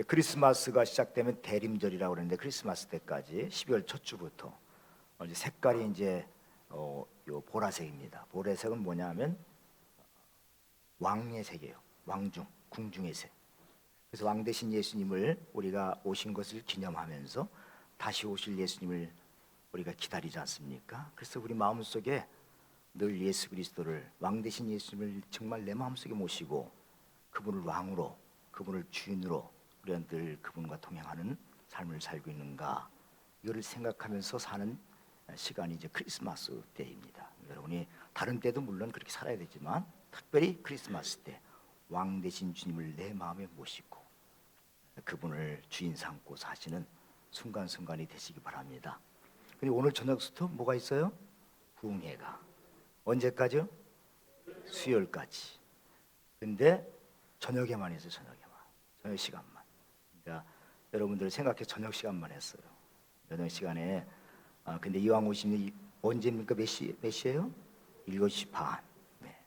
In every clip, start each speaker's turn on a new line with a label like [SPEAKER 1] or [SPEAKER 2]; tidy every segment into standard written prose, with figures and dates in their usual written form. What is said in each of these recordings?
[SPEAKER 1] 크리스마스가 시작되면 대림절이라고 그러는데 크리스마스 때까지 12월 첫 주부터 이제 색깔이 이제 요 보라색입니다. 보라색은 뭐냐면 왕의 색이에요. 왕중, 궁중의 색. 그래서 왕 대신 예수님을 우리가 오신 것을 기념하면서 다시 오실 예수님을 우리가 기다리지 않습니까? 그래서 우리 마음속에 늘 예수 그리스도를, 왕 대신 예수님을 정말 내 마음속에 모시고 그분을 왕으로, 그분을 주인으로 우리가 늘 그분과 동행하는 삶을 살고 있는가, 이거를 생각하면서 사는 시간이 이제 크리스마스 때입니다. 여러분이 다른 때도 물론 그렇게 살아야 되지만 특별히 크리스마스 때 왕 대신 주님을 내 마음에 모시고 그분을 주인 삼고 사시는 순간순간이 되시기 바랍니다. 근데 오늘 저녁부터 뭐가 있어요? 부흥회가 언제까지요? 수요일까지. 근데 저녁에만 했어요. 저녁 시간만. 그러니까 여러분들 생각해 저녁 시간만 했어요. 저녁 시간에. 근데 이왕 오시면 언제입니까? 몇 시예요? 7시 반. 네.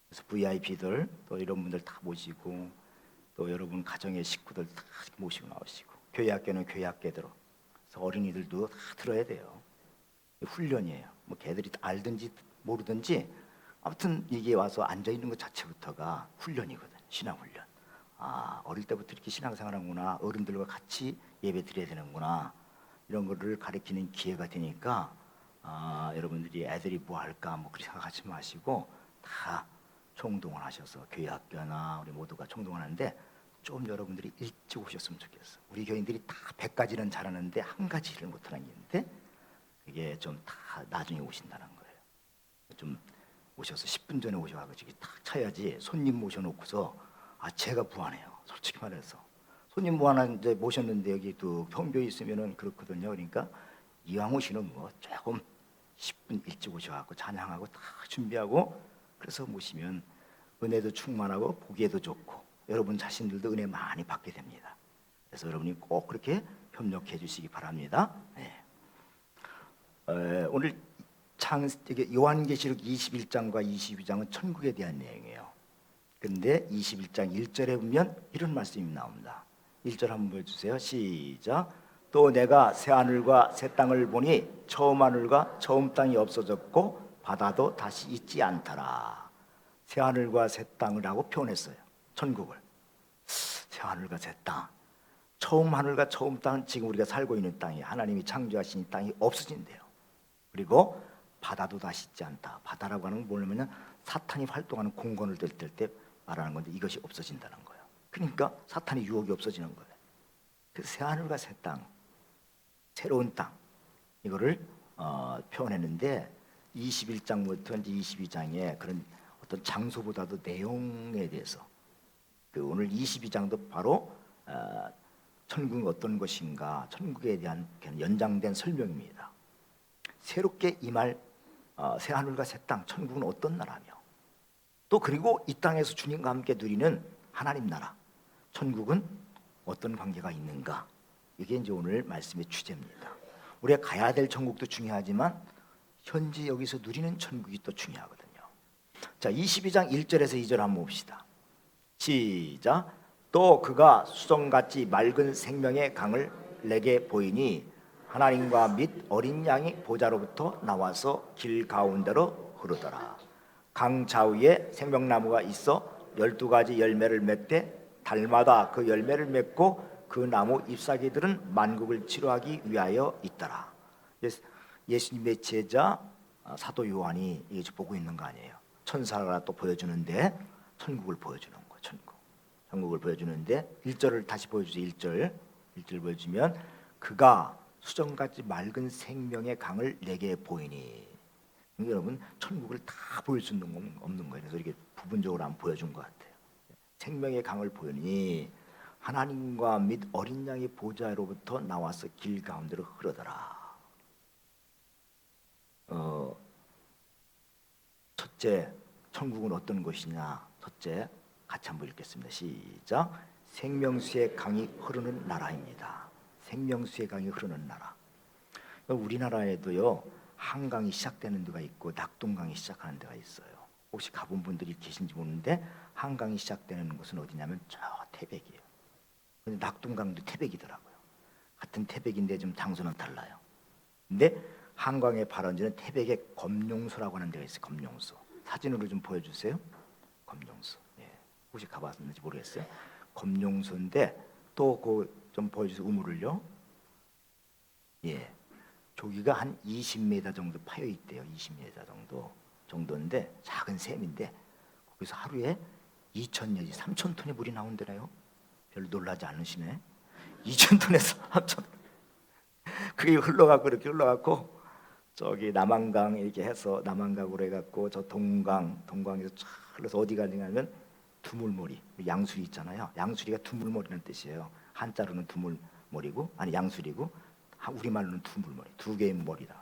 [SPEAKER 1] 그래서 VIP들 또 이런 분들 다 모시고 또 여러분 가정의 식구들 다 모시고 나오시고, 교회 학교는 교회 학교대로, 그래서 어린이들도 다 들어야 돼요. 훈련이에요. 뭐 걔들이 알든지 모르든지 아무튼 이게 와서 앉아 있는 것 자체부터가 훈련이거든. 신앙 훈련. 어릴 때부터 이렇게 신앙생활하는구나, 어른들과 같이 예배 드려야 되는구나, 이런 거를 가르치는 기회가 되니까 여러분들이 애들이 뭐 할까 뭐 그렇게 생각하지 마시고 다 총동원 하셔서, 교회 학교나 우리 모두가 총동원하는데 좀 여러분들이 일찍 오셨으면 좋겠어. 우리 교인들이 다 100가지는 잘하는데 한 가지를 못하는 게 있는데 그게 좀 다 나중에 오신다는 거예요. 좀 오셔서 10분 전에 오셔가지고 딱 차야지. 손님 모셔놓고서 제가 무안해요. 솔직히 말해서 손님 무안한데 모셨는데 여기 또 평교에 있으면은 그렇거든요. 그러니까 이왕 오시는 뭐 조금 10분 일찍 오셔갖고 찬양하고 다 준비하고 그래서 모시면 은혜도 충만하고 보기에도 좋고 여러분 자신들도 은혜 많이 받게 됩니다. 그래서 여러분이 꼭 그렇게 협력해 주시기 바랍니다. 네. 오늘 요한계시록 21장과 22장은 천국에 대한 내용이에요. 근데 21장 1절에 보면 이런 말씀이 나옵니다. 1절 한번 보여주세요. 시작. 또 내가 새 하늘과 새 땅을 보니 처음 하늘과 처음 땅이 없어졌고 바다도 다시 있지 않더라. 새 하늘과 새 땅을 하고 표현했어요. 천국을. 새 하늘과 새 땅. 처음 하늘과 처음 땅은 지금 우리가 살고 있는 땅이, 하나님이 창조하신 이 땅이 없어진대요. 그리고 바다도 다시 있지 않다. 바다라고 하는 건 뭐냐면 사탄이 활동하는 공간을 될 때 말하는 건데 이것이 없어진다는 거예요. 그러니까 사탄의 유혹이 없어지는 거예요. 그래서 새 하늘과 새 땅, 새로운 땅, 이거를 표현했는데 21장부터 이제 22장에 그런 어떤 장소보다도 내용에 대해서, 오늘 22장도 바로 천국은 어떤 것인가, 천국에 대한 연장된 설명입니다. 새롭게 임할 새 하늘과 새 땅, 천국은 어떤 나라며, 또 그리고 이 땅에서 주님과 함께 누리는 하나님 나라, 천국은 어떤 관계가 있는가, 이게 이제 오늘 말씀의 주제입니다. 우리가 가야 될 천국도 중요하지만 현재 여기서 누리는 천국이 또 중요하거든요. 자, 22장 1절에서 2절 한번 봅시다. 시작. 또 그가 수정같이 맑은 생명의 강을 내게 보이니 하나님과 및 어린 양이 보좌로부터 나와서 길 가운데로 흐르더라. 강 좌우에 생명나무가 있어 12가지 열매를 맺되 달마다 그 열매를 맺고 그 나무 잎사귀들은 만국을 치료하기 위하여 있더라. 예수님의 제자 사도 요한이 이제 보고 있는 거 아니에요. 천사가 또 보여주는데 천국을 보여주는 거예요. 천국을 보여주는데 1절을 다시 보여주세요. 1절 보여주면 그가 수정같이 맑은 생명의 강을 내게 보이니, 여러분 천국을 다 보일 수 있는 건 없는 거예요. 그래서 이렇게 부분적으로 한번 보여준 것 같아요. 생명의 강을 보이니 하나님과 및 어린 양의 보좌로부터 나와서 길 가운데로 흐르더라. 첫째, 천국은 어떤 것이냐. 첫째, 같이 한번 읽겠습니다. 시작. 생명수의 강이 흐르는 나라입니다. 생명수의 강이 흐르는 나라. 우리나라에도요, 한강이 시작되는 데가 있고 낙동강이 시작하는 데가 있어요. 혹시 가본 분들이 계신지 모르는데 한강이 시작되는 곳은 어디냐면 저 태백이에요. 근데 낙동강도 태백이더라고요. 같은 태백인데 좀 장소는 달라요. 근데 한강의 발원지는 태백의 검룡소라고 하는 데가 있어요. 검룡소. 사진으로 좀 보여주세요. 검룡소. 예. 혹시 가봤는지 모르겠어요. 검룡소인데 또 그 좀 보여주세요. 우물을요. 예. 저기가 한 20m 정도 파여 있대요. 20m 정도인데 작은 샘인데 거기서 하루에 2천 내지 3천 톤의 물이 나온대요. 별로 놀라지 않으시네. 2천 톤에서 3천. 그게 흘러가고 이렇게 흘러가고 저기 남한강 이렇게 해서 남한강으로 해갖고 저 동강에서 쫙 흘러서 어디 가냐면 두물머리, 양수리 있잖아요. 양수리가 두물머리라는 뜻이에요. 한자로는 두물머리고 아니 양수리고 우리말로는 두물머리, 두 개의 머리다.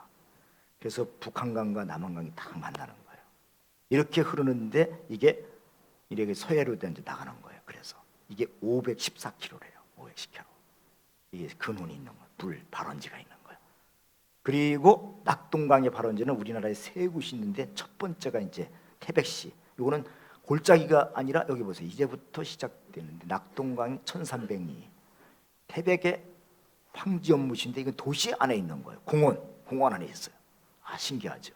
[SPEAKER 1] 그래서 북한강과 남한강이 딱 만나는 거예요. 이렇게 흐르는데 이게 이렇게 서해로 이제 나가는 거예요. 그래서 이게 514km래요. 510km. 이게 근원이 있는 거예요. 물 발원지가 있는 거예요. 그리고 낙동강의 발원지는 우리나라에 세 곳이 있는데 첫 번째가 이제 태백시. 이거는 골짜기가 아니라 여기 보세요. 이제부터 시작되는데 낙동강이 1300리. 태백의 황지연못인데 이건 도시 안에 있는 거예요. 공원 안에 있어요. 아 신기하죠.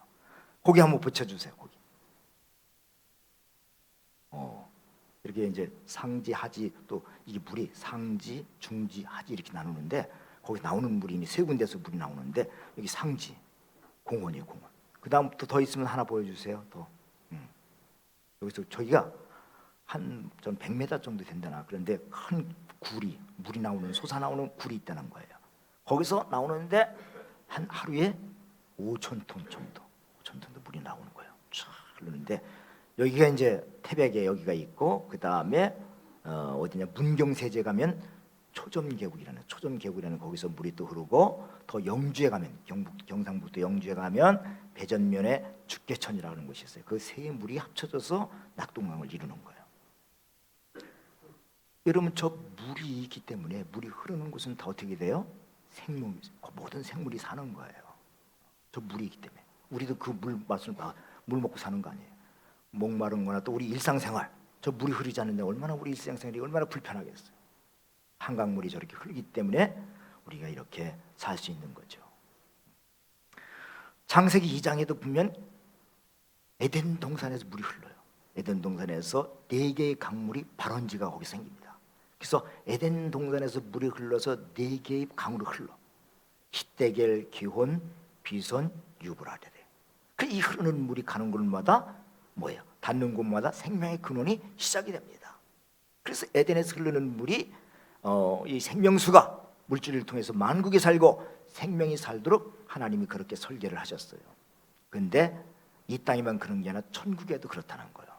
[SPEAKER 1] 거기 한번 붙여주세요. 거기. 이렇게 이제 상지, 하지 또 이게 물이 상지, 중지, 하지 이렇게 나누는데 거기 나오는 물이 세 군데서 물이 나오는데 여기 상지 공원이에요. 공원. 그 다음부터 더 있으면 하나 보여주세요. 더. 여기서 저기가 한 좀 100m 정도 된다나 그런데 큰 굴이 물이 나오는 솟아나오는 굴이 있다는 거예요. 거기서 나오는데 한 하루에 5천 톤 정도, 5천 톤도 물이 나오는 거예요. 쫙 흐르는데 여기가 이제 태백에 여기가 있고 그 다음에 어디냐 문경세제 가면 초점계곡이라는 거기서 물이 또 흐르고 더 영주에 가면 경상북도 영주에 가면 배전면에 죽계천이라고 하는 곳이 있어요. 그 세 물이 합쳐져서 낙동강을 이루는 거예요. 여러분 저 물이 있기 때문에 물이 흐르는 곳은 다 어떻게 돼요? 모든 생물이 사는 거예요. 저 물이 있기 때문에 우리도 그 물 맛을 물 먹고 사는 거 아니에요. 목마른 거나 또 우리 일상생활 저 물이 흐르지 않는데 얼마나 우리 일상생활이 얼마나 불편하겠어요. 한강물이 저렇게 흐르기 때문에 우리가 이렇게 살 수 있는 거죠. 창세기 2장에도 보면 에덴 동산에서 물이 흘러요. 에덴 동산에서 4개의 강물이 발원지가 거기 생깁니다. 그래서 에덴 동산에서 물이 흘러서 4개의 강으로 흘러. 히데겔, 기혼, 비손, 유브라데. 이 흐르는 물이 가는 곳마다 뭐예요? 닿는 곳마다 생명의 근원이 시작이 됩니다. 그래서 에덴에서 흐르는 물이 이 생명수가 물질을 통해서 만국에 살고 생명이 살도록 하나님이 그렇게 설계를 하셨어요. 그런데 이 땅에만 그런 게 아니라 천국에도 그렇다는 거예요.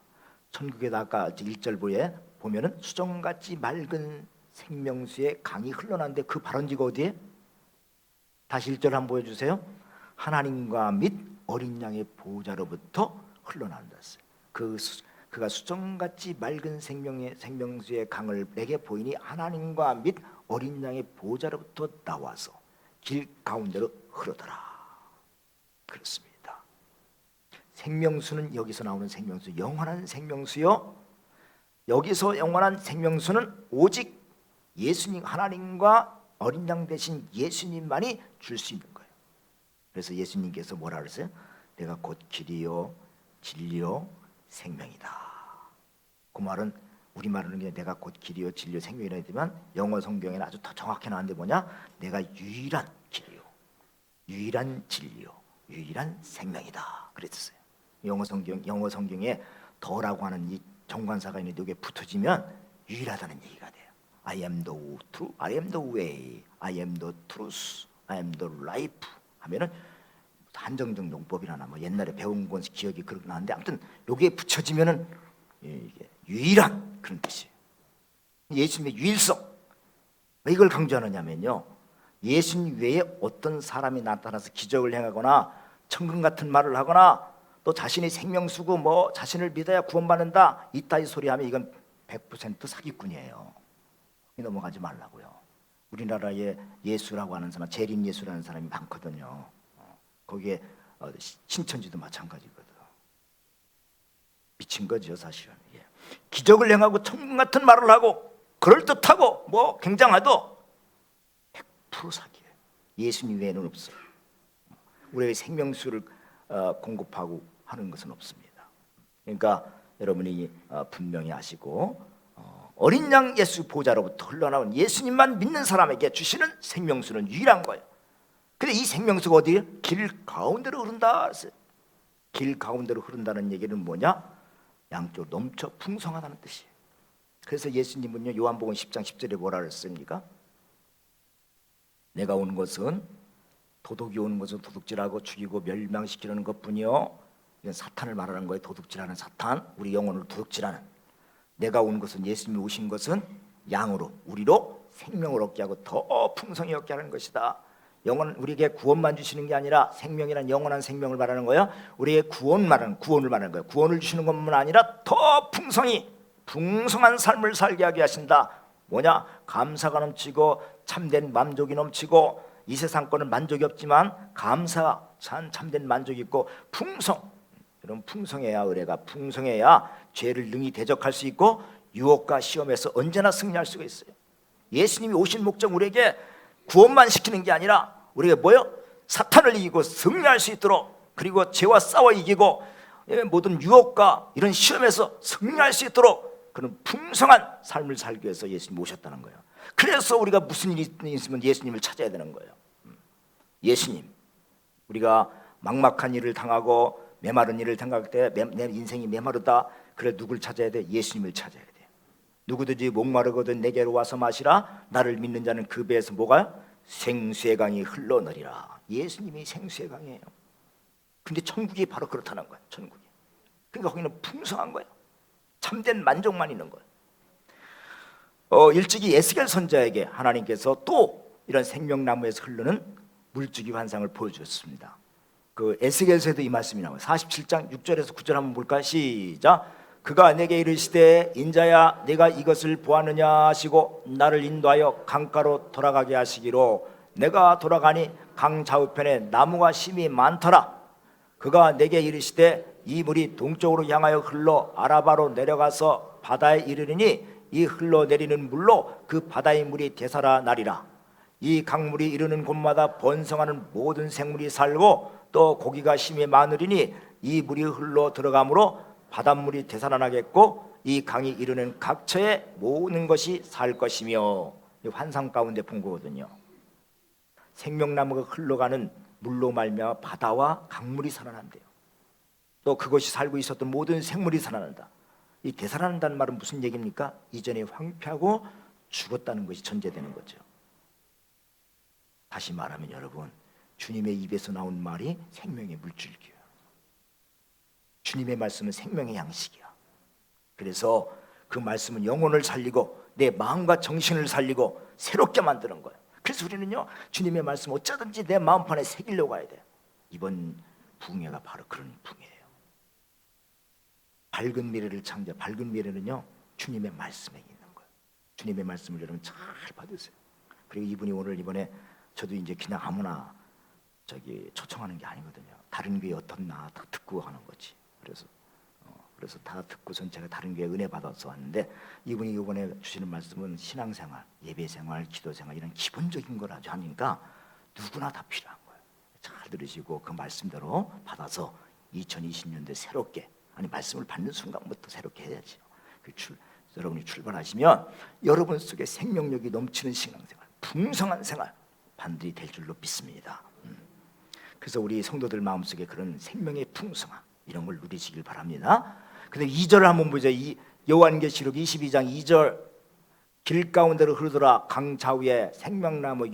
[SPEAKER 1] 천국에도 아까 1절부에 보면은 수정같이 맑은 생명수의 강이 흘러나는데 그 발원지가 어디에? 다시 1절 한번 보여주세요. 하나님과 및 어린 양의 보호자로부터 흘러나온다 했어요. 그가 수정같이 맑은 생명수의 강을 내게 보이니 하나님과 및 어린 양의 보호자로부터 나와서 길 가운데로 흐르더라. 그렇습니다. 생명수는 여기서 나오는 생명수, 영원한 생명수요. 여기서 영원한 생명수는 오직 예수님, 하나님과 어린 양 대신 예수님만이 줄 수 있는 거예요. 그래서 예수님께서 뭐라 그랬어요? 내가 곧 길이요 진리요 생명이다. 그 말은 우리말로는 내가 곧 길이요 진리요 생명이라 했지만 영어 성경에는 아주 더 정확히 나왔는데 뭐냐? 내가 유일한 길이요 유일한 진리요 유일한 생명이다 그랬어요. 영어 성경에 더라고 하는 이 정관사가 있는데 이게 붙어지면 유일하다는 얘기가 돼요. I am the truth, I am the way, I am the truth, I am the life 하면은 한정적 용법이라나 뭐 옛날에 배운 건 기억이 그렇게 나는데 아무튼 여기에 붙여지면은 이게 유일한 그런 뜻이에요. 예수님의 유일성. 왜 이걸 강조하느냐면요. 예수님 외에 어떤 사람이 나타나서 기적을 행하거나 천금 같은 말을 하거나 또 자신이 생명수고 뭐 자신을 믿어야 구원받는다 이따위 소리하면 이건 100% 사기꾼이에요. 넘어가지 말라고요. 우리나라에 예수라고 하는 사람, 재림 예수라는 사람이 많거든요. 거기에 신천지도 마찬가지거든. 미친 거죠 사실은. 기적을 행하고 천금 같은 말을 하고 그럴듯하고 뭐 굉장하도 100% 사기예요. 예수님 외에는 없어요. 우리의 생명수를 공급하고 하는 것은 없습니다. 그러니까 여러분이 분명히 아시고 어린 양 예수 보좌로부터 흘러나온 예수님만 믿는 사람에게 주시는 생명수는 유일한 거예요. 근데 이 생명수가 어디에? 길 가운데로 흐른다 했어요. 길 가운데로 흐른다는 얘기는 뭐냐? 양쪽으로 넘쳐 풍성하다는 뜻이에요. 그래서 예수님은요 요한복음 10장 10절에 뭐라 그랬습니까? 내가 온 것은 도둑이 오는 것은 도둑질하고 죽이고 멸망시키려는 것뿐이요. 이건 사탄을 말하는 거예요. 도둑질하는 사탄, 우리 영혼을 도둑질하는. 내가 온 것은, 예수님이 오신 것은 양으로, 우리로 생명을 얻게 하고 더 풍성히 얻게 하는 것이다. 영혼, 우리에게 구원만 주시는 게 아니라 생명이란 영원한 생명을 말하는 거예요. 우리의 구원을 말하는 거예요. 구원을 주시는 것만 아니라 더 풍성히 풍성한 삶을 살게 하게 하신다. 뭐냐? 감사가 넘치고 참된 만족이 넘치고, 이 세상 거는 만족이 없지만 감사, 참된 만족이 있고 풍성. 여러분, 풍성해야, 의뢰가 풍성해야 죄를 능히 대적할 수 있고 유혹과 시험에서 언제나 승리할 수가 있어요. 예수님이 오신 목적, 우리에게 구원만 시키는 게 아니라 우리가 뭐요? 사탄을 이기고 승리할 수 있도록, 그리고 죄와 싸워 이기고 모든 유혹과 이런 시험에서 승리할 수 있도록 그런 풍성한 삶을 살기 위해서 예수님이 오셨다는 거예요. 그래서 우리가 무슨 일이 있으면 예수님을 찾아야 되는 거예요. 예수님, 우리가 막막한 일을 당하고 메마른 일을 당할 때 내 인생이 메마르다, 그래 누굴 찾아야 돼? 예수님을 찾아야 돼. 누구든지 목마르거든 내게로 와서 마시라. 나를 믿는 자는 그 배에서 뭐가요? 생수의 강이 흘러내리라. 예수님이 생수의 강이에요. 근데 천국이 바로 그렇다는 거예요. 천국이. 그러니까 거기는 풍성한 거예요. 참된 만족만 있는 거예요. 일찍이 에스겔 선지자에게 하나님께서 또 이런 생명나무에서 흐르는 물주기 환상을 보여주셨습니다. 그 에스겔서에도 이 말씀이 나와요. 47장 6절에서 9절 한번 볼까요? 시작. 그가 내게 이르시되 인자야 내가 이것을 보았느냐 하시고 나를 인도하여 강가로 돌아가게 하시기로, 내가 돌아가니 강 좌우편에 나무가 심이 많더라. 그가 내게 이르시되 이 물이 동쪽으로 향하여 흘러 아라바로 내려가서 바다에 이르리니 이 흘러내리는 물로 그 바다의 물이 되살아나리라. 이 강물이 이르는 곳마다 번성하는 모든 생물이 살고 또 고기가 심히 많으리니 이 물이 흘러 들어가므로 바닷물이 되살아나겠고 이 강이 이르는 각처에 모든 것이 살 것이며. 환상 가운데 본 거거든요. 생명나무가 흘러가는 물로 말미암아 바다와 강물이 살아난대요. 또 그것이 살고 있었던 모든 생물이 살아난다. 이 되살아난다는 말은 무슨 얘기입니까? 이전에 황폐하고 죽었다는 것이 전제되는 거죠. 다시 말하면 여러분, 주님의 입에서 나온 말이 생명의 물줄기예요. 주님의 말씀은 생명의 양식이야. 그래서 그 말씀은 영혼을 살리고 내 마음과 정신을 살리고 새롭게 만드는 거예요. 그래서 우리는요, 주님의 말씀 어쩌든지 내 마음판에 새기려고 해야 돼요. 이번 붕괴가 바로 그런 붕괴예요. 밝은 미래를 창조. 밝은 미래는요, 주님의 말씀에 있는 거예요. 주님의 말씀을 여러분 잘 받으세요. 그리고 이분이 오늘 이번에, 저도 이제 그냥 아무나 초청하는 게 아니거든요. 다른 교회 어떻나 다 듣고 하는 거지. 그래서 다 듣고선 제가 다른 교회 은혜 받아서 왔는데, 이분이 이번에 주시는 말씀은 신앙생활, 예배생활, 기도생활 이런 기본적인 걸 아주 하니까 누구나 다 필요한 거예요. 잘 들으시고 그 말씀대로 받아서 2020년도에 새롭게, 아니 말씀을 받는 순간부터 새롭게 해야죠. 여러분이 출발하시면 여러분 속에 생명력이 넘치는 신앙생활, 풍성한 생활 반드시 될 줄로 믿습니다. 그래서 우리 성도들 마음속에 그런 생명의 풍성함, 이런 걸 누리시길 바랍니다. 근데 2절을 한번 보죠. 요한계시록 22장 2절. 길 가운데로 흐르더라. 강 좌우에 생명나무가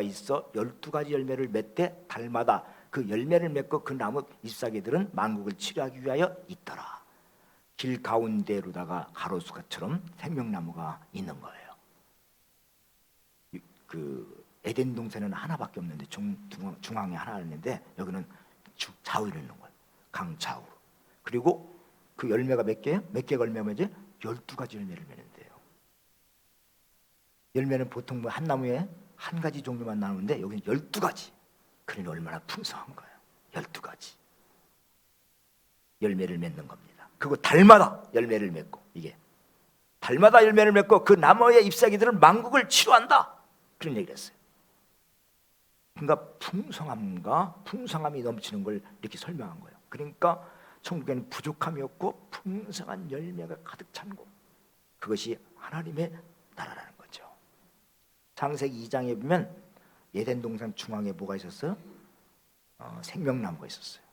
[SPEAKER 1] 있어 12가지 열매를 맺되 달마다 그 열매를 맺고 그 나무 잎사귀들은 만국을 치료하기 위하여 있더라. 길 가운데로다가 가로수가처럼 생명나무가 있는 거예요. 그 에덴 동산에는 하나밖에 없는데 중앙에 하나 있는데 여기는 좌우로 있는 거예요. 강 좌우로. 그리고 그 열매가 몇 개예요? 몇 개가 열매가 이제 12가지 열매를 맺는데요. 열매는 보통 한 나무에 한 가지 종류만 나오는데 여기는 12가지. 그러니 얼마나 풍성한 거예요. 12가지 열매를 맺는 겁니다. 그리고 달마다 열매를 맺고, 이게 달마다 열매를 맺고 그 나무의 잎사귀들은 만국을 치료한다. 그런 얘기를 했어요. 그러니까 풍성함이 넘치는 걸 이렇게 설명한 거예요. 그러니까 천국에는 부족함이 없고 풍성한 열매가 가득 찬 곳, 그것이 하나님의 나라라는 거죠. 창세기 2장에 보면 에덴 동산 중앙에 뭐가 있었어요? 생명나무가 있었어요.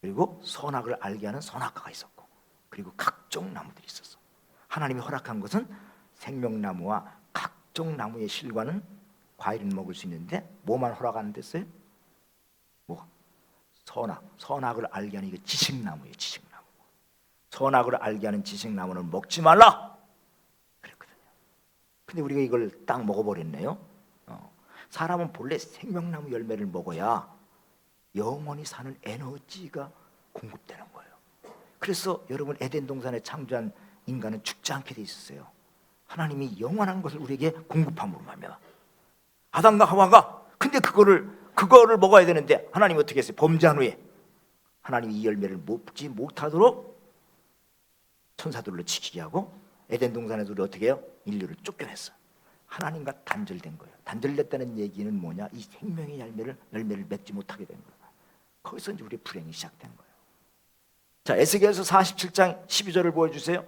[SPEAKER 1] 그리고 선악을 알게 하는 선악과가 있었고, 그리고 각종 나무들이 있었어. 하나님이 허락한 것은 생명나무와 각종 나무의 실과는 과일은 먹을 수 있는데 뭐만 허락 안 됐어요? 뭐? 선악을 알게 하는 이거 지식나무예요. 지식나무. 선악을 알게 하는 지식나무는 먹지 말라 그랬거든요. 근데 우리가 이걸 딱 먹어버렸네요. 사람은 본래 생명나무 열매를 먹어야 영원히 사는 에너지가 공급되는 거예요. 그래서 여러분, 에덴 동산에 창조한 인간은 죽지 않게 돼 있었어요. 하나님이 영원한 것을 우리에게 공급함으로 말미암아. 아담과 하와가 근데 그거를 먹어야 되는데 하나님이 어떻게 했어요? 범죄한 후에 하나님이 이 열매를 먹지 못하도록 천사들로 지키게 하고 에덴 동산에서 우리 어떻게 해요? 인류를 쫓겨냈어. 하나님과 단절된 거예요. 단절됐다는 얘기는 뭐냐? 이 생명의 열매를 맺지 못하게 된 거예요. 거기서 이제 우리의 불행이 시작된 거예요. 자, 에스겔서 47장 12절을 보여주세요.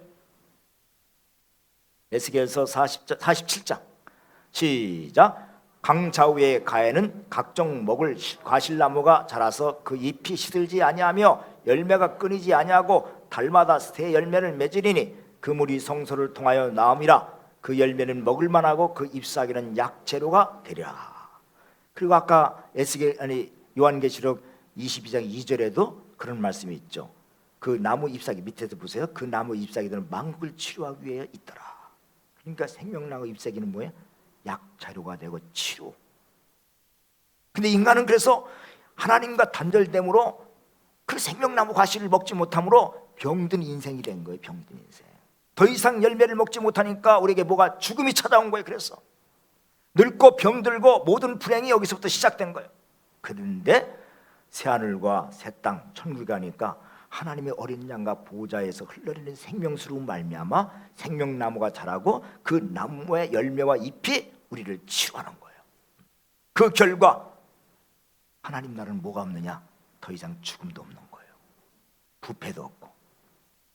[SPEAKER 1] 에스겔서 47장 시작. 강 좌우의 가에는 각종 먹을 과실나무가 자라서 그 잎이 시들지 아니하며 열매가 끊이지 아니하고 달마다 새 열매를 맺으리니 그물이 성소를 통하여 나옴이라. 그 열매는 먹을 만하고 그 잎사귀는 약재료가 되리라. 그리고 아까 요한계시록 22장 2절에도 그런 말씀이 있죠. 그 나무 잎사귀 밑에서 보세요. 그 나무 잎사귀들은 만국을 치료하기 위해 있더라. 그러니까 생명나무 잎사귀는 뭐예요? 약자료가 되고 치료. 근데 인간은 그래서 하나님과 단절됨으로 그 생명나무 과실을 먹지 못함으로 병든 인생이 된 거예요. 병든 인생. 더 이상 열매를 먹지 못하니까 우리에게 뭐가 죽음이 찾아온 거예요. 그래서 늙고 병들고 모든 불행이 여기서부터 시작된 거예요. 그런데 새하늘과 새 땅 천국이 가니까 하나님의 어린 양과 보좌에서 흘러내리는 생명수로 말미암아 생명나무가 자라고 그 나무의 열매와 잎이 우리를 치료하는 거예요. 그 결과 하나님 나라는 뭐가 없느냐? 더 이상 죽음도 없는 거예요. 부패도 없고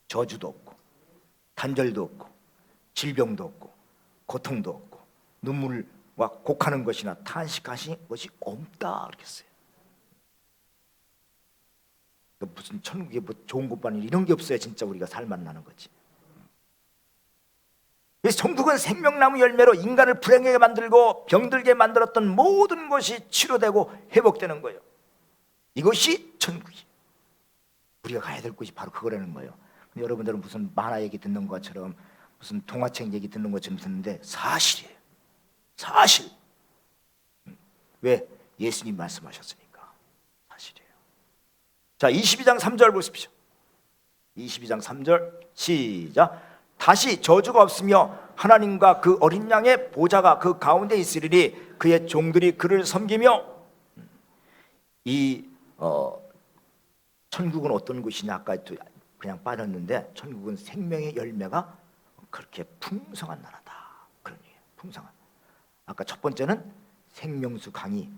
[SPEAKER 1] 저주도 없고 단절도 없고 질병도 없고 고통도 없고 눈물과 곡하는 것이나 탄식하시는 것이 없다 그렇게 했어요. 무슨 천국에 뭐 좋은 곳만 이런 게 없어야 진짜 우리가 살만 나는 거지. 그래서 천국은 생명나무 열매로 인간을 불행하게 만들고 병들게 만들었던 모든 것이 치료되고 회복되는 거예요. 이것이 천국이에요. 우리가 가야 될 곳이 바로 그거라는 거예요. 근데 여러분들은 무슨 만화 얘기 듣는 것처럼 무슨 동화책 얘기 듣는 것처럼 듣는데 사실이에요. 사실. 왜? 예수님 말씀하셨으니까 사실이에요. 자, 22장 3절 보십시오. 22장 3절 시작. 다시 저주가 없으며 하나님과 그 어린 양의 보좌가 그 가운데 있으리니 그의 종들이 그를 섬기며. 이 천국은 어떤 곳이냐? 아까 그냥 빠졌는데 천국은 생명의 열매가 그렇게 풍성한 나라다. 그런 얘기예요. 풍성한. 아까 첫 번째는 생명수 강이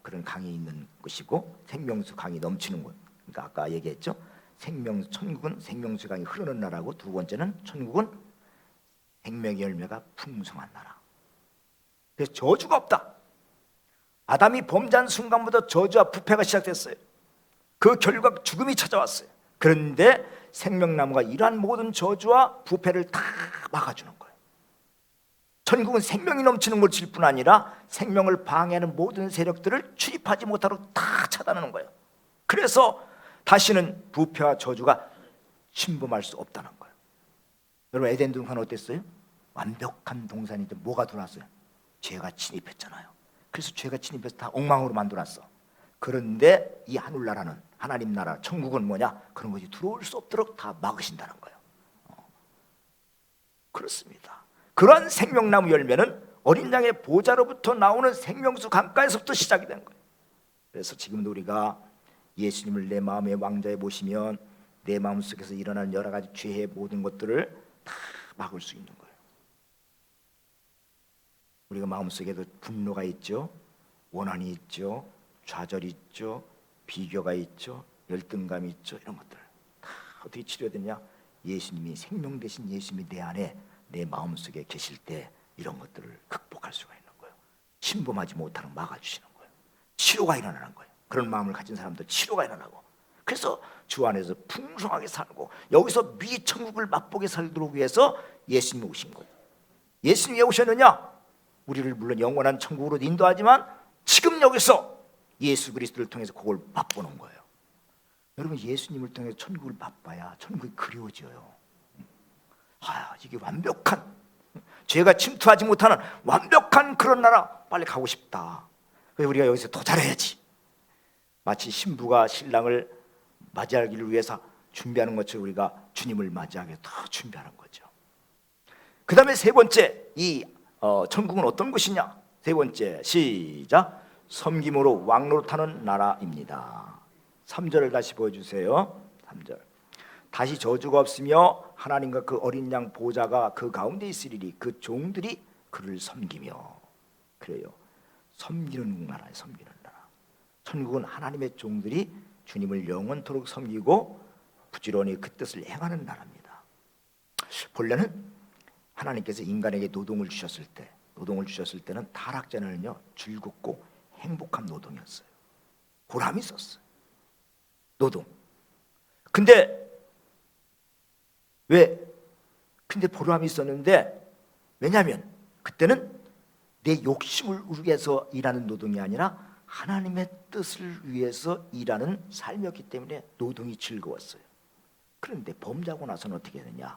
[SPEAKER 1] 그런 강이 있는 곳이고 생명수 강이 넘치는 곳. 그러니까 아까 얘기했죠. 천국은 생명수 강이 흐르는 나라고, 두 번째는 천국은 생명의 열매가 풍성한 나라. 그래서 저주가 없다. 아담이 범죄한 순간부터 저주와 부패가 시작됐어요. 그 결과 죽음이 찾아왔어요. 그런데 생명나무가 이러한 모든 저주와 부패를 다 막아주는 거예요. 천국은 생명이 넘치는 곳일 뿐 아니라 생명을 방해하는 모든 세력들을 출입하지 못하도록 다 차단하는 거예요. 그래서 다시는 부패와 저주가 침범할 수 없다는 거예요. 여러분, 에덴 동산 어땠어요? 완벽한 동산인데 뭐가 들어왔어요? 죄가 침입했잖아요. 그래서 죄가 침입해서 다 엉망으로 만들어놨어. 그런데 이 하늘나라는, 하나님 나라 천국은 뭐냐? 그런 것이 들어올 수 없도록 다 막으신다는 거예요. 그렇습니다. 그러한 생명나무 열매는 어린 양의 보좌로부터 나오는 생명수 강가에서부터 시작이 된 거예요. 그래서 지금도 우리가 예수님을 내 마음의 왕자에 모시면 내 마음속에서 일어나는 여러 가지 죄의 모든 것들을 다 막을 수 있는 거예요. 우리가 마음속에도 분노가 있죠, 원한이 있죠, 좌절이 있죠, 비교가 있죠, 열등감이 있죠. 이런 것들 다 어떻게 치료되냐? 예수님이, 생명 되신 예수님이 내 안에, 내 마음속에 계실 때 이런 것들을 극복할 수가 있는 거예요. 침범하지 못하는 막아주시는 거예요. 치료가 일어나는 거예요. 그런 마음을 가진 사람도 치료가 일어나고, 그래서 주 안에서 풍성하게 살고, 여기서 미천국을 맛보게 살도록 위해서 예수님이 오신 거예요. 예수님이 왜 오셨느냐? 우리를 물론 영원한 천국으로 인도하지만 지금 여기서 예수 그리스도를 통해서 그걸 맛보는 거예요. 여러분, 예수님을 통해서 천국을 맛봐야 천국이 그리워져요. 이게 완벽한, 죄가 침투하지 못하는 완벽한 그런 나라 빨리 가고 싶다. 그래서 우리가 여기서 더 잘해야지. 마치 신부가 신랑을 맞이하기를 위해서 준비하는 것처럼 우리가 주님을 맞이하기 더 준비하는 거죠. 그 다음에 세 번째, 이 천국은 어떤 곳이냐? 세 번째, 시작. 섬김으로 왕노릇하는 나라입니다. 3절을 다시 보여주세요. 3절. 다시 저주가 없으며 하나님과 그 어린 양 보좌가 그 가운데 있으리니 그 종들이 그를 섬기며. 그래요, 섬기는 나라예요. 섬기는 나라. 천국은 하나님의 종들이 주님을 영원토록 섬기고 부지런히 그 뜻을 행하는 나라입니다. 본래는 하나님께서 인간에게 노동을 주셨을 때는 타락전에는요, 즐겁고 행복한 노동이었어요. 보람이 있었어요, 노동. 근데 보람이 있었는데, 왜냐하면 그때는 내 욕심을 위해서 일하는 노동이 아니라 하나님의 뜻을 위해서 일하는 삶이었기 때문에 노동이 즐거웠어요. 그런데 범죄하고 나서는 어떻게 되느냐?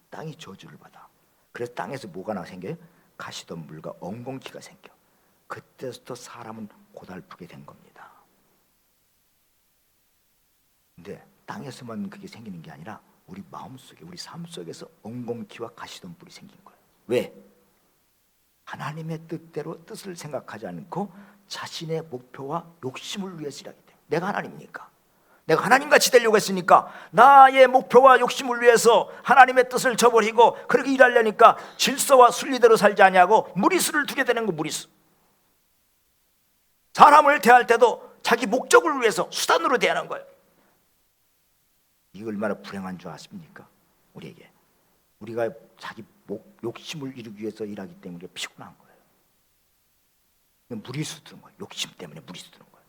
[SPEAKER 1] 땅이 저주를 받아. 그래서 땅에서 뭐가 생겨요? 가시덤불과 엉겅퀴가 생겨. 그때부터 사람은 고달프게 된 겁니다. 근데 땅에서만 그게 생기는 게 아니라 우리 마음속에, 우리 삶 속에서 엉겅퀴와 가시덤불이 생긴 거예요. 왜? 하나님의 뜻대로 뜻을 생각하지 않고 자신의 목표와 욕심을 위해서 일하기 때문에. 내가 하나님이니까, 내가 하나님같이 되려고 했으니까 나의 목표와 욕심을 위해서 하나님의 뜻을 저버리고 그렇게 일하려니까 질서와 순리대로 살지 아니하고 무리수를 두게 되는 거. 무리수. 사람을 대할 때도 자기 목적을 위해서 수단으로 대하는 거예요. 이게 얼마나 불행한 줄 아십니까? 우리에게. 우리가 자기 욕심을 이루기 위해서 일하기 때문에 피곤한 거예요. 무리수 두는 거예요. 욕심 때문에 무리수 두는 거예요.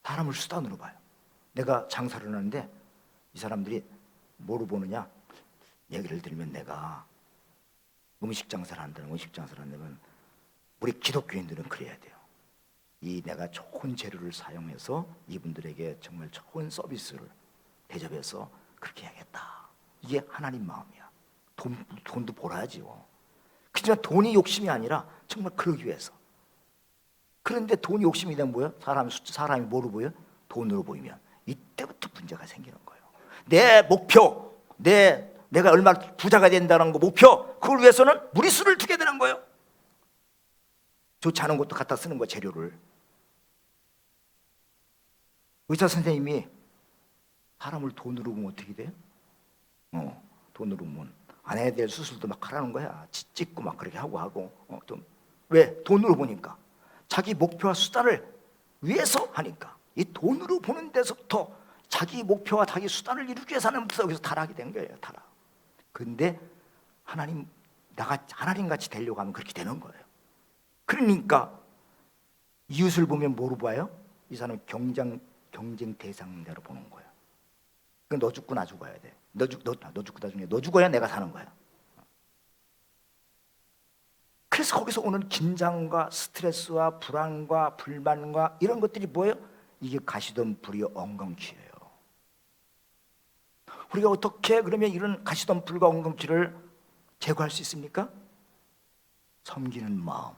[SPEAKER 1] 사람을 수단으로 봐요. 내가 장사를 하는데 이 사람들이 뭐로 보느냐? 예를 들면 내가 음식 장사를 한다면 우리 기독교인들은 그래야 돼요. 내가 좋은 재료를 사용해서 이분들에게 정말 좋은 서비스를 대접해서 그렇게 해야겠다. 이게 하나님 마음이야. 돈도 벌어야지요. 그렇지만 돈이 욕심이 아니라 정말 그러기 위해서. 그런데 돈이 욕심이 되면 뭐예요? 사람이 뭐로 보여요? 돈으로 보이면 이때부터 문제가 생기는 거예요. 내 목표, 내가 얼마나 부자가 된다는 거 목표, 그걸 위해서는 무리수를 두게 되는 거예요. 좋지 않은 것도 갖다 쓰는 거, 재료를. 의사 선생님이 사람을 돈으로 보면 어떻게 돼요? 돈으로 보면 안 해야 될 수술도 막 하라는 거야. 찍고 막 그렇게 하고 왜? 돈으로 보니까. 자기 목표와 수단을 위해서 하니까. 이 돈으로 보는 데서부터 자기 목표와 자기 수단을 이루기 위해서 하는 데서 여기서 타락이 된 거예요. 타락. 근데 하나님같이 되려고 하면 그렇게 되는 거예요. 그러니까 이웃을 보면 뭐로 봐요? 이 사람은 경쟁 대상자로 보는 거예요. 너 죽고 나 죽어야 돼. 너 죽고 나중에 너 죽어야 내가 사는 거야. 그래서 거기서 오는 긴장과 스트레스와 불안과 불만과 이런 것들이 뭐예요? 이게 가시덤불이 엉겅퀴예요. 우리가 어떻게 그러면 이런 가시덤불과 엉겅퀴를 제거할 수 있습니까? 섬기는 마음,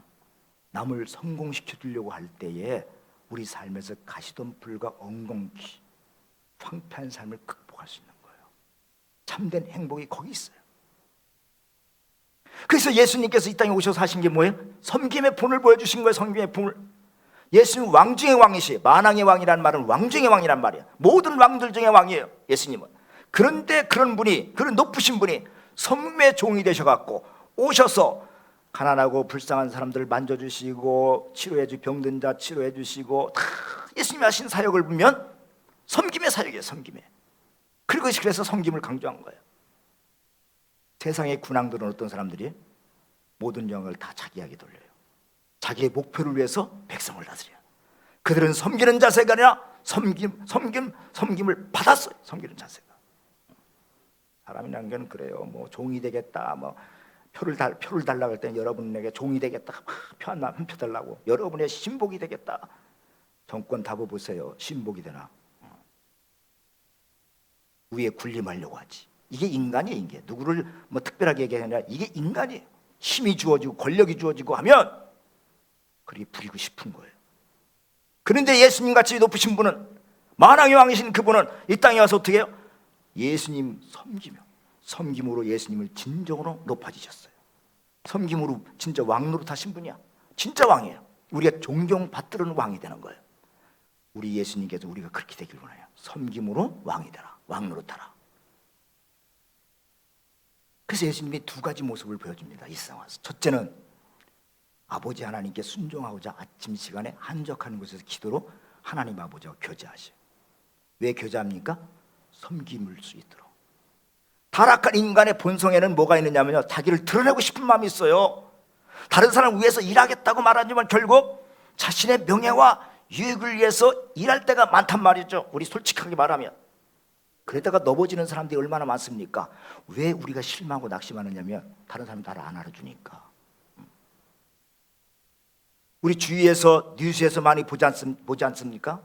[SPEAKER 1] 남을 성공시켜 주려고 할 때에 우리 삶에서 가시덤불과 엉겅퀴, 황폐한 삶을 극복할 수 있는 거예요. 참된 행복이 거기 있어요. 그래서 예수님께서 이 땅에 오셔서 하신 게 뭐예요? 섬김의 본을 보여주신 거예요. 섬김의 본을. 예수님은 왕 중의 왕이시에요. 만왕의 왕이라는 말은 왕 중의 왕이란 말이에요. 모든 왕들 중의 왕이에요. 예수님은. 그런데 그런 분이, 그런 높으신 분이 섬김의 종이 되셔갖고 오셔서 가난하고 불쌍한 사람들을 만져주시고 치료해주고 병든 자 치료해주시고 다 예수님이 하신 사역을 보면 섬김의 사역이에요. 섬김의. 그래서 섬김을 강조한 거예요. 세상의 군왕들은 어떤 사람들이 모든 영역을 다 자기에게 돌려요. 자기의 목표를 위해서 백성을 다스려요. 그들은 섬기는 자세가 아니라 섬김을 받았어요. 섬기는 자세가. 사람이란 건 그래요. 뭐 종이 되겠다, 뭐 표를 달라고 할 때는 여러분에게 종이 되겠다, 표 한 표 달라고, 여러분의 신복이 되겠다. 정권 잡아보세요. 신복이 되나? 위에 군림하려고 하지. 이게 인간이에요. 이게 누구를 뭐 특별하게 얘기하는 게 아니라 이게 인간이에요. 힘이 주어지고 권력이 주어지고 하면 그리 부리고 싶은 거예요. 그런데 예수님 같이 높으신 분은, 만왕의 왕이신 그분은 이 땅에 와서 어떻게 해요? 예수님 섬김으로 예수님을 진정으로 높아지셨어요. 섬김으로 진짜 왕 노릇하신 분이야. 진짜 왕이에요. 우리가 존경받들은 왕이 되는 거예요. 우리 예수님께서 우리가 그렇게 되길 원해요. 섬김으로 왕이 되라, 왕 노릇하라. 그래서 예수님이 두 가지 모습을 보여줍니다. 이 세상 와서. 첫째는 아버지 하나님께 순종하고자 아침 시간에 한적한 곳에서 기도로 하나님 아버지와 교제하셔요. 왜 교제합니까? 섬김을 수 있도록. 타락한 인간의 본성에는 뭐가 있느냐면요, 자기를 드러내고 싶은 마음이 있어요. 다른 사람을 위해서 일하겠다고 말하지만 결국 자신의 명예와 유익을 위해서 일할 때가 많단 말이죠. 우리 솔직하게 말하면. 그러다가 넘어지는 사람들이 얼마나 많습니까? 왜 우리가 실망하고 낙심하느냐면 다른 사람이 나를 안 알아주니까. 우리 주위에서 뉴스에서 많이 보지 않습니까?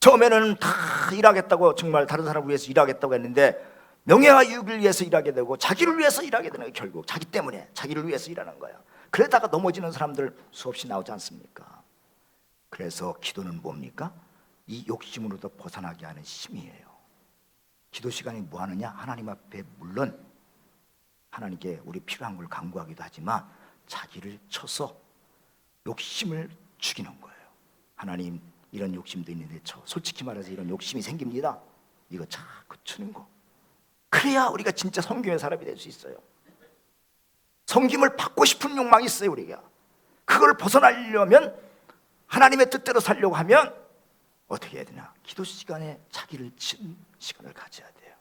[SPEAKER 1] 처음에는 다 일하겠다고, 정말 다른 사람을 위해서 일하겠다고 했는데 명예와 유익을 위해서 일하게 되고 자기를 위해서 일하게 되는 거예요. 결국 자기 때문에 자기를 위해서 일하는 거예요. 그러다가 넘어지는 사람들 수없이 나오지 않습니까? 그래서 기도는 뭡니까? 이 욕심으로도 벗어나게 하는 힘이에요. 기도 시간에 뭐 하느냐? 하나님 앞에 물론 하나님께 우리 필요한 걸 간구하기도 하지만 자기를 쳐서 욕심을 죽이는 거예요. 하나님, 이런 욕심도 있는데 솔직히 말해서 이런 욕심이 생깁니다. 이거 자꾸 추는 거. 그래야 우리가 진짜 섬김의 사람이 될 수 있어요. 섬김을 받고 싶은 욕망이 있어요. 우리가 그걸 벗어나려면, 하나님의 뜻대로 살려고 하면 어떻게 해야 되나? 기도 시간에 자기를 치는 시간을 가져야 돼요.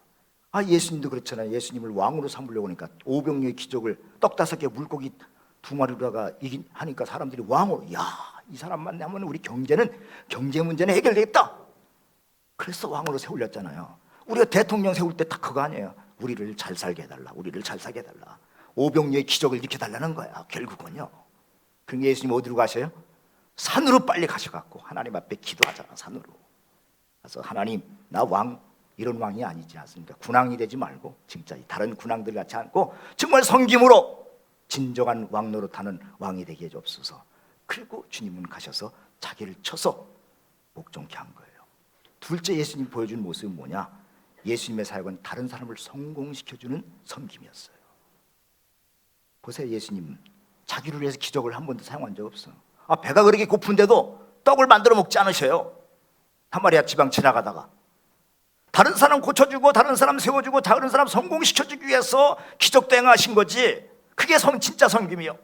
[SPEAKER 1] 예수님도 그렇잖아요. 예수님을 왕으로 삼으려고 하니까 오병이어의 기적을 떡 5개 물고기 2마리로다가 하니까 사람들이 왕으로, 이 사람만 하면 우리 경제 문제는 해결되겠다. 그래서 왕으로 세울렸잖아요. 우리가 대통령 세울 때 딱 그거 아니에요. 우리를 잘 살게 해달라, 우리를 잘 살게 해달라, 오병이어의 기적을 일으켜달라는 거야. 결국은요. 그럼 예수님 어디로 가셔요? 산으로 빨리 가셔갖고 하나님 앞에 기도하잖아. 산으로 가서 하나님, 나 왕, 이런 왕이 아니지 않습니까? 군왕이 되지 말고 진짜 다른 군왕들 같지 않고 정말 섬김으로 진정한 왕 노릇하는 왕이 되게 해주옵소서. 그리고 주님은 가셔서 자기를 쳐서 복종케 한 거예요. 둘째, 예수님 보여준 모습은 뭐냐? 예수님의 사역은 다른 사람을 성공시켜주는 섬김이었어요. 보세요. 예수님 자기를 위해서 기적을 한 번도 사용한 적 없어요. 배가 그렇게 고픈데도 떡을 만들어 먹지 않으셔요. 사마리아 지방 지나가다가 다른 사람 고쳐주고 다른 사람 세워주고 다른 사람 성공시켜주기 위해서 기적도 행하신 거지. 그게 진짜 섬김이요.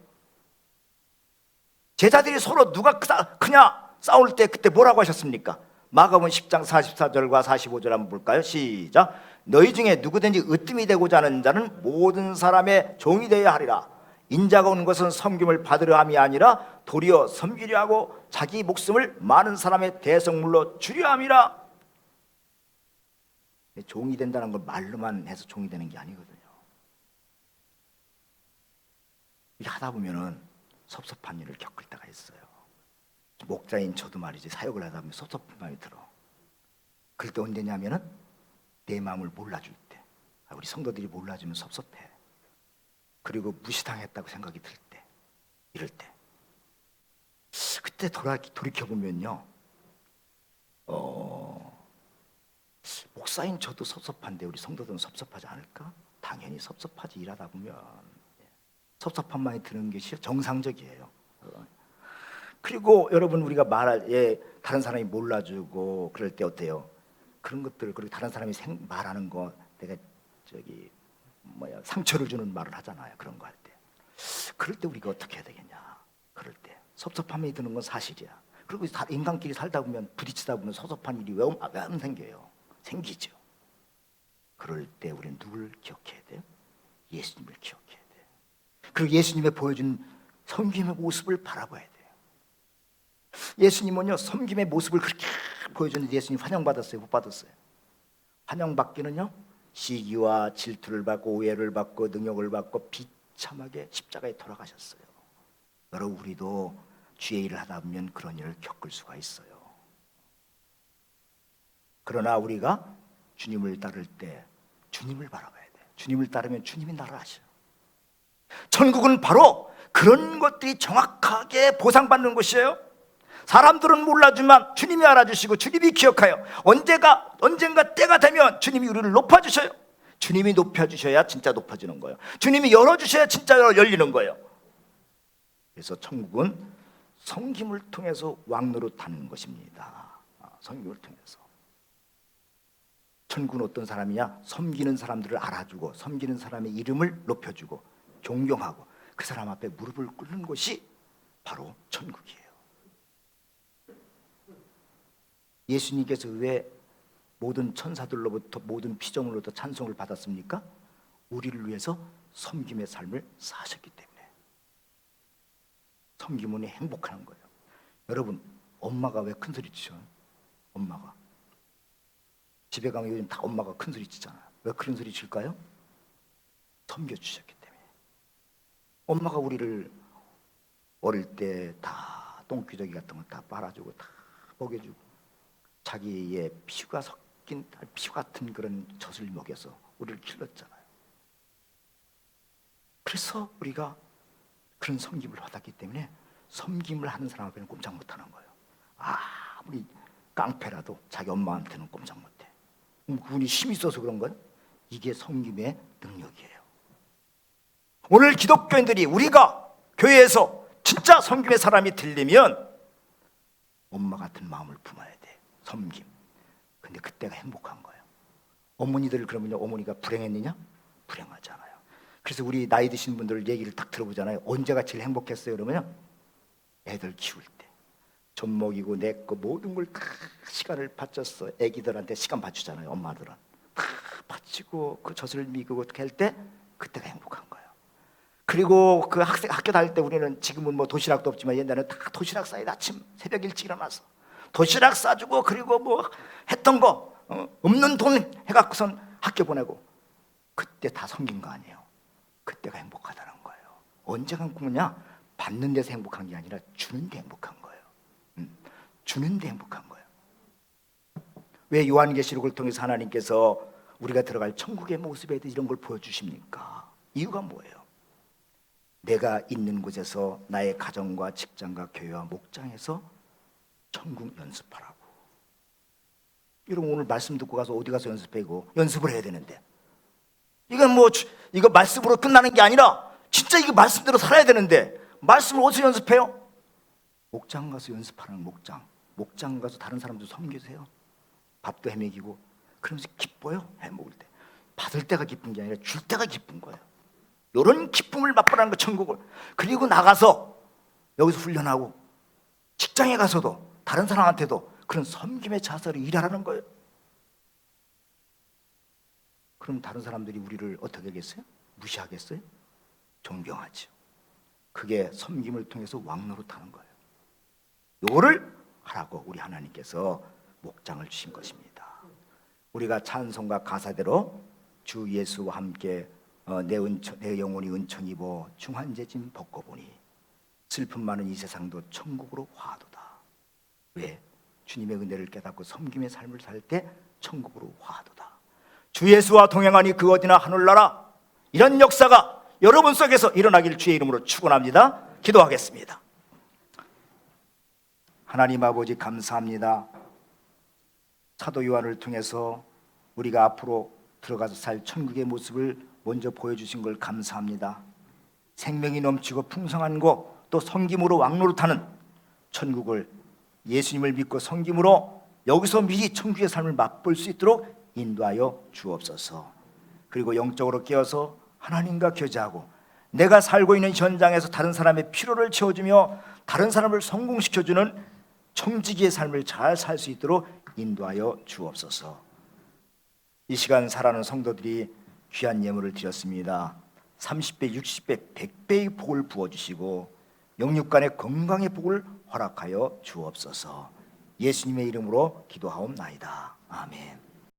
[SPEAKER 1] 제자들이 서로 누가 크냐 싸울 때 그때 뭐라고 하셨습니까? 마가복음 10장 44절과 45절 한번 볼까요? 시작. 너희 중에 누구든지 으뜸이 되고자 하는 자는 모든 사람의 종이 되어야 하리라. 인자가 온 것은 섬김을 받으려 함이 아니라 도리어 섬기려 하고 자기 목숨을 많은 사람의 대성물로 주려 함이라. 종이 된다는 건 말로만 해서 종이 되는 게 아니거든요. 이렇게 하다 보면은 섭섭한 일을 겪을 때가 있어요. 목자인 저도 말이지, 사역을 하다 보면 섭섭한 마음이 들어. 그럴 때 언제냐면은 내 마음을 몰라줄 때, 우리 성도들이 몰라주면 섭섭해. 그리고 무시당했다고 생각이 들 때, 이럴 때, 그때 돌이켜보면요, 목사인 저도 섭섭한데 우리 성도들은 섭섭하지 않을까? 당연히 섭섭하지. 일하다 보면 섭섭한 마음이 드는 것이 정상적이에요. 그리고 여러분, 우리가 다른 사람이 몰라주고 그럴 때 어때요? 그런 것들, 그리고 다른 사람이 말하는 거 내가 상처를 주는 말을 하잖아요. 그런 거 할 때, 그럴 때 우리가 어떻게 해야 되겠냐? 그럴 때 섭섭함이 드는 건 사실이야. 그리고 인간끼리 살다 보면, 부딪히다 보면 섭섭한 일이 왜 안 생겨요? 생기죠. 그럴 때 우리는 누굴 기억해야 돼요? 예수님을 기억해야 돼요. 그리고 예수님의 보여준 섬김의 모습을 바라봐야 돼요. 예수님은요, 섬김의 모습을 그렇게 보여주는데 예수님 환영받았어요? 못 받았어요? 환영받기는요, 시기와 질투를 받고 오해를 받고 능욕을 받고 비참하게 십자가에 돌아가셨어요. 여러분, 우리도 주의 일을 하다 보면 그런 일을 겪을 수가 있어요. 그러나 우리가 주님을 따를 때 주님을 바라봐야 돼요. 주님을 따르면 주님이 나를 아셔요. 천국은 바로 그런 것들이 정확하게 보상받는 곳이에요. 사람들은 몰라주지만 주님이 알아주시고 주님이 기억하여 언젠가 때가 되면 주님이 우리를 높아주셔요. 주님이 높여주셔야 진짜 높아지는 거예요. 주님이 열어주셔야 진짜 열리는 거예요. 그래서 천국은 섬김을 통해서 왕노릇하는 것입니다. 섬김을 통해서. 천국은 어떤 사람이냐? 섬기는 사람들을 알아주고 섬기는 사람의 이름을 높여주고 존경하고 그 사람 앞에 무릎을 꿇는 것이 바로 천국이에요. 예수님께서 왜 모든 천사들로부터 모든 피조물로부터 찬송을 받았습니까? 우리를 위해서 섬김의 삶을 사셨기 때문에. 섬김은 행복하는 거예요. 여러분, 엄마가 왜 큰 소리 치죠? 엄마가 집에 가면 요즘 다 엄마가 큰 소리 치잖아요. 왜 그런 소리 칠까요? 섬겨주셨기 때문에. 엄마가 우리를 어릴 때 다 똥기저귀 같은 거 다 빨아주고 다 먹여주고 자기의 피가 섞인 피 같은 그런 젖을 먹여서 우리를 길렀잖아요. 그래서 우리가 그런 섬김을 받았기 때문에 섬김을 하는 사람 앞에는 꼼짝 못하는 거예요. 아무리 깡패라도 자기 엄마한테는 꼼짝 못해. 그분이 힘이 있어서 그런 건 이게 섬김의 능력이에요. 오늘 기독교인들이 우리가 교회에서 진짜 섬김의 사람이 되려면 엄마 같은 마음을 품어야 돼. 섬김. 근데 그때가 행복한 거예요. 어머니들 그러면요, 어머니가 불행했느냐? 불행하지 않아요. 그래서 우리 나이 드신 분들 얘기를 딱 들어보잖아요. 언제가 제일 행복했어요? 그러면요, 애들 키울 때. 젖 먹이고 내 거 모든 걸 다 시간을 바쳤어. 애기들한테 시간 바치잖아요. 엄마들은 다 바치고 그 젖을 미고 어떻게 할 때 그때가 행복한 거예요. 그리고 그 학교 다닐 때 우리는 지금은 뭐 도시락도 없지만 옛날에는 다 도시락 싸야 아침 새벽 일찍 일어나서 도시락 싸주고 그리고 뭐 했던 거 없는 돈 해갖고선 학교 보내고 그때 다 섬긴 거 아니에요. 그때가 행복하다는 거예요. 언제가 행복하냐? 받는 데서 행복한 게 아니라 주는 데 행복한 거예요. 주는 데 행복한 거예요. 왜 요한계시록을 통해서 하나님께서 우리가 들어갈 천국의 모습에 대해 이런 걸 보여주십니까? 이유가 뭐예요? 내가 있는 곳에서 나의 가정과 직장과 교회와 목장에서 천국 연습하라고. 여러분, 오늘 말씀 듣고 가서 어디 가서 연습하고 연습을 해야 되는데 이건 뭐 이거 말씀으로 끝나는 게 아니라 진짜 이거 말씀대로 살아야 되는데 말씀을 어디서 연습해요? 목장 가서 연습하는 목장 가서 다른 사람들 섬기세요. 밥도 해먹이고 그러면서 기뻐요. 해먹을 때 받을 때가 기쁜 게 아니라 줄 때가 기쁜 거예요. 이런 기쁨을 맛보라는 거, 천국을. 그리고 나가서 여기서 훈련하고 직장에 가서도 다른 사람한테도 그런 섬김의 자세로 일하라는 거예요. 그럼 다른 사람들이 우리를 어떻게 하겠어요? 무시하겠어요? 존경하죠. 그게 섬김을 통해서 왕노릇하는 거예요. 요거를 하라고 우리 하나님께서 목장을 주신 것입니다. 우리가 찬송과 가사대로 주 예수와 함께 내 영혼이 은총 입어 중환제짐 벗고보니 슬픔 많은 이 세상도 천국으로 화도다. 왜? 주님의 은혜를 깨닫고 섬김의 삶을 살 때 천국으로 화도다. 주 예수와 동행하니 그 어디나 하늘나라. 이런 역사가 여러분 속에서 일어나길 주의 이름으로 축원합니다. 기도하겠습니다. 하나님 아버지, 감사합니다. 사도 요한을 통해서 우리가 앞으로 들어가서 살 천국의 모습을 먼저 보여주신 걸 감사합니다. 생명이 넘치고 풍성한 곳, 또 섬김으로 왕노릇하는 천국을 예수님을 믿고 섬김으로 여기서 미리 천국의 삶을 맛볼 수 있도록 인도하여 주옵소서. 그리고 영적으로 깨어서 하나님과 교제하고 내가 살고 있는 현장에서 다른 사람의 필요를 채워주며 다른 사람을 성공시켜주는 청지기의 삶을 잘 살 수 있도록 인도하여 주옵소서. 이 시간 살아가는 성도들이 귀한 예물을 드렸습니다. 30배, 60배, 100배의 복을 부어주시고 영육간의 건강의 복을 허락하여 주옵소서. 예수님의 이름으로 기도하옵나이다. 아멘.